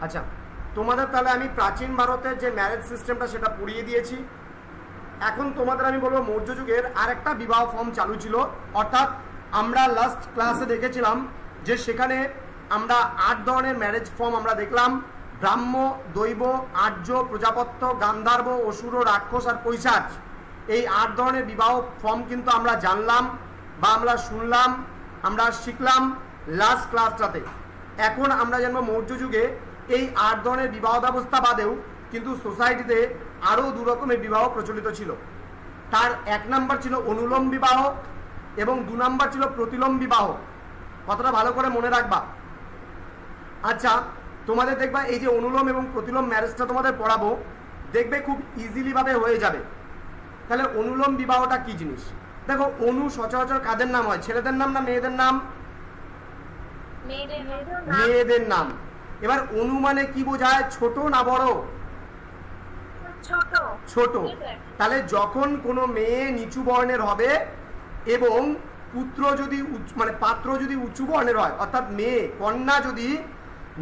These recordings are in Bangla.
আচ্ছা, তোমাদের তাহলে আমি প্রাচীন ভারতের যে ম্যারেজ সিস্টেমটা সেটা পড়িয়ে দিয়েছি। এখন তোমাদের আমি বলবো মৌর্য যুগের আরেকটা বিবাহ ফর্ম চালু ছিল, অর্থাৎ আমরা লাস্ট ক্লাসে দেখেছিলাম যে সেখানে আমরা 8 ধরনের ম্যারেজ ফর্ম আমরা দেখলাম। ব্রাহ্ম, দৈব, আর্য, প্রজাপত্য, গান্ধার্ব, অসুর, রাক্ষস আর পৈশাচ, এই 8 ধরনের বিবাহ ফর্ম কিন্তু আমরা জানলাম বা আমরা শুনলাম, আমরা শিখলাম লাস্ট ক্লাসটাতে। এখন আমরা জানবো মৌর্য যুগে এই 8 ধরনের বিবাহ ব্যবস্থা বাদেও কিন্তু সোসাইটিতে আরও 2 রকমের বিবাহ প্রচলিত ছিল। তার 1 নাম্বার ছিল অনুলোম বিবাহ এবং 2 নাম্বার ছিল প্রতিলোম বিবাহ। কথাটা ভালো করে মনে রাখবা। আচ্ছা, তোমাদের দেখবা এই যে অনুলোম এবং প্রতিলোম ম্যারেজটা তোমাদের পড়াবো, দেখবে খুব ইজিলি ভাবে হয়ে যাবে। তাহলে অনুলোম বিবাহটা কি জিনিস? দেখো, অনু সচরাচর কাদের নাম হয়? ছেলেদের নাম না মেয়েদের নাম? মেয়েদের নাম। এবার অনু মানে কি বোঝায়? ছোট না বড়? ছোট। তাহলে যখন কোনো মেয়ে নিচু বর্ণের হবে এবং পুত্র যদি মানে পাত্র যদি উঁচু বর্ণের হয়, অর্থাৎ মেয়ে কন্যা যদি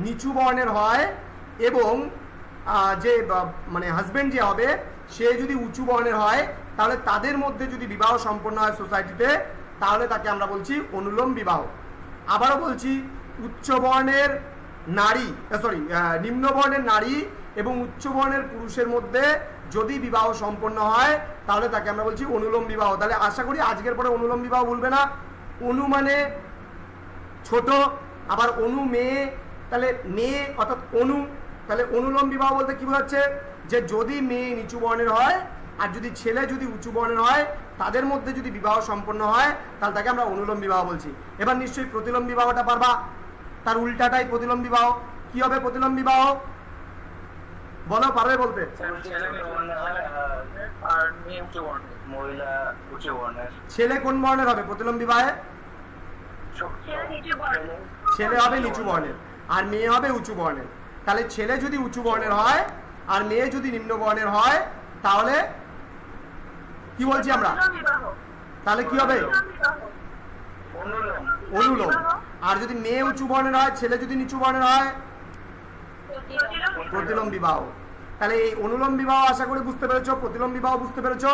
নিচু বর্ণের হয় এবং যে মানে হাজবেন্ড যে হবে সে যদি উঁচু বর্ণের হয়, তাহলে তাদের মধ্যে যদি বিবাহ সম্পন্ন হয় সোসাইটিতে, তাহলে তাকে আমরা বলছি অনুলোম বিবাহ। আবারও বলছি, উচ্চ বর্ণের নারী নিম্ন বর্ণের নারী এবং উচ্চ বর্ণের পুরুষের মধ্যে যদি বিবাহ সম্পন্ন হয় তাহলে তাকে আমরা বলছি অনুলোম বিবাহ। তাহলে আশা করি আজকের পরে অনুলোম বিবাহ বলবে না। অনু মানে ছোট, আবার অনু মেয়ে, তাহলে মেয়ে অর্থাৎ অনু। তাহলে অনুলোম বিবাহ বলতে কি বোঝাচ্ছে? যে যদি মেয়ে নিচু বর্ণের হয় আর যদি ছেলে যদি উঁচু বর্ণের হয়, তাদের মধ্যে যদি বিবাহ সম্পন্ন হয় তাহলে তাকে আমরা অনুলোম বিবাহ বলছি। এবার নিশ্চয়ই প্রতিলোম বিবাহটা পারবা। তার উল্টাটাই প্রতিলোম বিবাহ। কি হবে প্রতিলোম বিবাহ? বলো, পারবে বলতে? ছেলে কোন বর্ণের হবে প্রতিলোম বিবাহে? ছেলে হবে নিচু বর্ণের আর মেয়ে হবে উঁচু বর্ণের। তাহলে ছেলে যদি উঁচু বর্ণের হয় আর মেয়ে যদি নিম্ন বর্ণের হয় তাহলে কি বলছি আমরা? তাহলে কি হবে? অনুলোম। আর যদি মেয়ে উঁচু বর্ণের হয়, ছেলে যদি নিচু বর্ণের হয়, প্রতিলোম বিবাহ। তাহলে এই অনুলোম বিবাহ আশা করি বুঝতে পেরেছো, প্রতিলোম বিবাহ বুঝতে পেরেছো।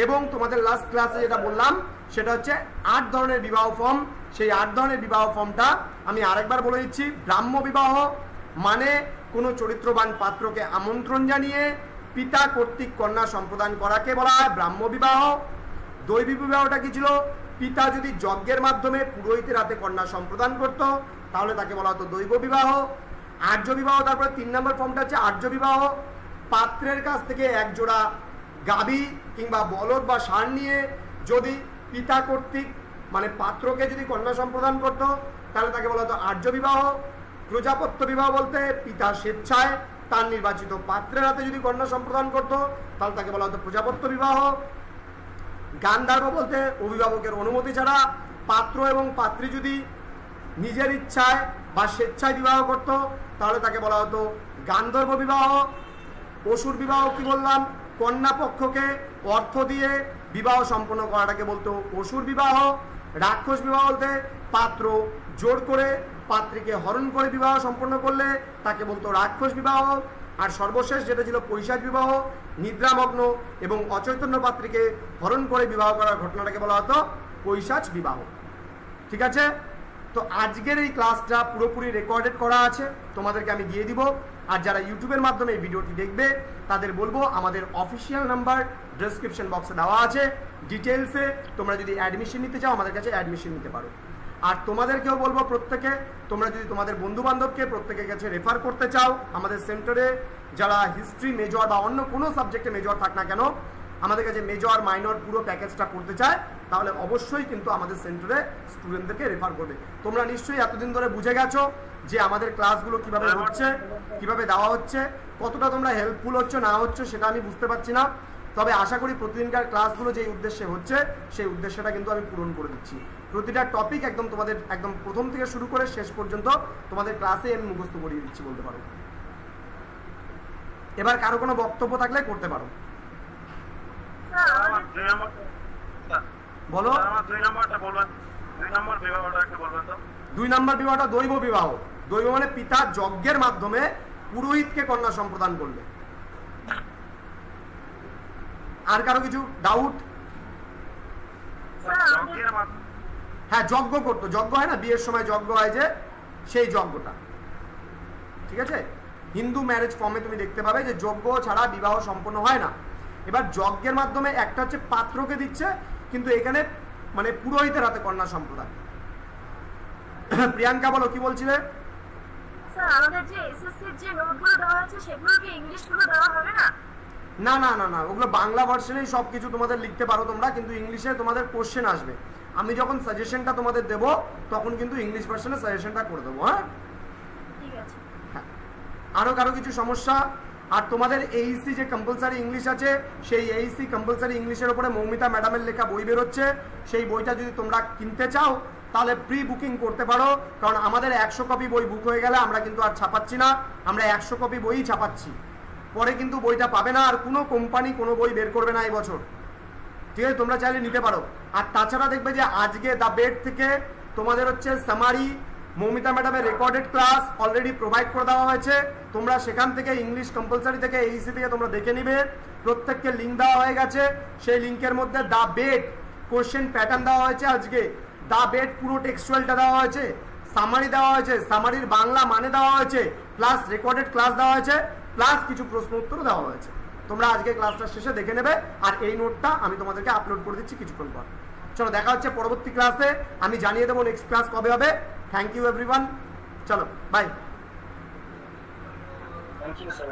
এবং তোমাদের লাস্ট ক্লাসে যেটা বললাম সেটা হচ্ছে 8 ধরনের বিবাহ ফর্ম। সেই 8 ধরনের বিবাহ ফর্মটা আমি আরেকবার বলে দিচ্ছি। ব্রাহ্ম বিবাহ মানে কোনো চরিত্রবান পাত্রকে আমন্ত্রণ জানিয়ে পিতা কর্তৃক কন্যা সম্প্রদান করাকে বলা হয় ব্রাহ্ম বিবাহ। দৈবী বিবাহটা কি ছিল? পিতা যদি যজ্ঞের মাধ্যমে পুরোহিতের হাতে কন্যা সম্প্রদান করত তাহলে তাকে বলা হতো দৈব বিবাহ। আর্য বিবাহ, তারপরে 3 নম্বর ফর্মটা হচ্ছে আর্য বিবাহ। পাত্রের কাছ থেকে এক জোড়া গাভী কিংবা বলদ বা ষাঁড় নিয়ে যদি পিতা কর্তৃক মানে পাত্রকে যদি কন্যা সম্প্রদান করত তাহলে তাকে বলা হতো আর্য বিবাহ। প্রজাপত্য বিবাহ বলতে পিতা স্বেচ্ছায় তার নির্বাচিত পাত্রের হাতে যদি কন্যা সম্প্রদান করত তাহলে তাকে বলা হতো প্রজাপত্য বিবাহ। গান্ধার্ব বলতে অভিভাবকের অনুমতি ছাড়া পাত্র এবং পাত্রী যদি নিজের ইচ্ছায় বা স্বেচ্ছায় বিবাহ করত তাহলে তাকে বলা হতো গান্ধর্ব বিবাহ। অসুর বিবাহ কি বললাম? কন্যা পক্ষকে অর্থ দিয়ে বিবাহ সম্পন্ন করাটাকে বলতো অসুর বিবাহ। রাক্ষস বিবাহ বলতে পাত্র জোর করে পাত্রীকে হরণ করে বিবাহ সম্পন্ন করলে তাকে বলতো রাক্ষস বিবাহ। আর সর্বশেষ যেটা ছিল পৈশাচ বিবাহ, নিদ্রামগ্ন এবং অচৈতন্য পাত্রীকে হরণ করে বিবাহ করার ঘটনাটাকে বলা হতো পৈশাচ বিবাহ। ঠিক আছে? তো আজকের এই ক্লাসটা পুরোপুরি রেকর্ডেড করা আছে, তোমাদেরকে আমি দিয়ে দিব। আর যারা ইউটিউবের মাধ্যমে এই ভিডিওটি দেখবে তাদের বলবো আমাদের অফিসিয়াল নাম্বার ডেসক্রিপশন বক্সে দেওয়া আছে। ডিটেলসে তোমরা যদি অ্যাডমিশন নিতে চাও আমাদের কাছে অ্যাডমিশন নিতে পারো। আর তোমাদেরকেও বলবো প্রত্যেকে, তোমরা যদি তোমাদের বন্ধুবান্ধবকে প্রত্যেকের কাছে রেফার করতে চাও আমাদের সেন্টারে, যারা হিস্ট্রি মেজর বা অন্য কোনো সাবজেক্টে মেজর থাক না কেন, আমাদের কাছে মেজর মাইনর পুরো প্যাকেজটা করতে চায়, তাহলে অবশ্যই কিন্তু আমাদের সেন্টারে স্টুডেন্টদেরকে রেফার করবে। তোমরা নিশ্চয়ই এতদিন ধরে বুঝে গেছো যে আমাদের ক্লাসগুলো কিভাবে হচ্ছে, কিভাবে দেওয়া হচ্ছে, কতটা তোমরা হেল্পফুল হচ্ছে না হচ্ছে সেটা আমি বুঝতে পারছি না। তবে আশা করি প্রতিদিনকার ক্লাসগুলো যেই উদ্দেশ্যে হচ্ছে সেই উদ্দেশ্যটা কিন্তু আমি পূরণ করে দিচ্ছি। প্রতিটা টপিক একদম তোমাদের একদম প্রথম থেকে শুরু করে শেষ পর্যন্ত তোমাদের ক্লাসে আমি মুখস্থ করিয়ে দিচ্ছি বলতে পারো। এবার কারো কোনো বক্তব্য থাকলে করতে পারো। বলো। 2 নম্বর বিবাহটা দৈব বিবাহ। দৈব মানে পিতা যজ্ঞের মাধ্যমে পুরোহিতকে কন্যা সম্প্রদান করলে। আর কারো কিছু ডাউট? হ্যাঁ, যজ্ঞ করতো, যজ্ঞ হয় না বিয়ের সময়, যজ্ঞ হয় যে সেই যজ্ঞটা, ঠিক আছে? হিন্দু ম্যারেজ ফর্মে তুমি দেখতে পাবে যে যজ্ঞ ছাড়া বিবাহ সম্পন্ন হয় না। এবার যজ্ঞের মাধ্যমে একটা হচ্ছে পাত্রকে দিচ্ছে, কিন্তু এখানে মানে পুরোহিতের হাতে কন্যা সম্প্রদান। প্রিয়াঙ্কা বলো, কি বলছিলে? স্যার আমাদের যে এসএসসির যে নোটগুলো দেওয়া আছে সেগুলো কি ইংলিশগুলো দেওয়া হবে না? না না না না, ওগুলো বাংলা ভার্সনেই সব কিছু তোমাদের লিখতে পারো তোমরা, কিন্তু ইংলিশে তোমাদের কোশ্চেন আসবে। আমি যখন সাজেশনটা তোমাদের দেবো তখন কিন্তু ইংলিশ ভার্সনে সাজেশনটা করে দেবো। হ্যাঁ ঠিক আছে। হ্যাঁ, আরও কারো কিছু সমস্যা? আর তোমাদের এইসি যে কম্পালসারি ইংলিশ আছে, সেই এইসি কম্পালসারি ইংলিশের উপরে মৌমিতা ম্যাডামের লেখা বই বেরোচ্ছে। সেই বইটা যদি তোমরা কিনতে চাও তাহলে প্রি বুকিং করতে পারো, কারণ আমাদের 100 কপি বই বুক হয়ে গেলে আমরা কিন্তু আর ছাপাচ্ছি না, আমরা 100 কপি বইই ছাপাচ্ছি। পরে কিন্তু বইটা পাবে না, আর কোনো কোম্পানি কোনো বই বের করবে না এই বছর, ঠিক আছে? তোমরা চাইলে নিতে পারো। আর তাছাড়া দেখবে যে আজকে দ্য বেড থেকে তোমাদের হচ্ছে সামারি, মৌমিতা ম্যাডামের রেকর্ডেড ক্লাস অলরেডি প্রোভাইড করে দেওয়া হয়েছে। তোমরা সেখান থেকে ইংলিশ কম্পালসারি থেকে এইসি থেকে তোমরা দেখে নিবে, প্রত্যেককে লিঙ্ক দেওয়া হয়ে গেছে। সেই লিঙ্কের মধ্যে দ্য বেড কোশ্চেন প্যাটার্ন দেওয়া হয়েছে, আজকে দ্য বেড পুরো টেক্সচুয়ালটা দেওয়া হয়েছে, সামারি দেওয়া হয়েছে, সামারির বাংলা মানে দেওয়া হয়েছে, প্লাস রেকর্ডেড ক্লাস দেওয়া হয়েছে, প্লাস কিছু প্রশ্ন উত্তরও দেওয়া হয়েছে। তোমরা আজকে ক্লাসটা শেষে দেখে নেবে, আর এই নোটটা আমি তোমাদেরকে আপলোড করে দিচ্ছি কিছুক্ষণ পর। চলো দেখা হচ্ছে পরবর্তী ক্লাসে, আমি জানিয়ে দেবো নেক্সট ক্লাস কবে হবে। থ্যাংক ইউ এভরিওয়ান, চলো বাই। Thank you sir.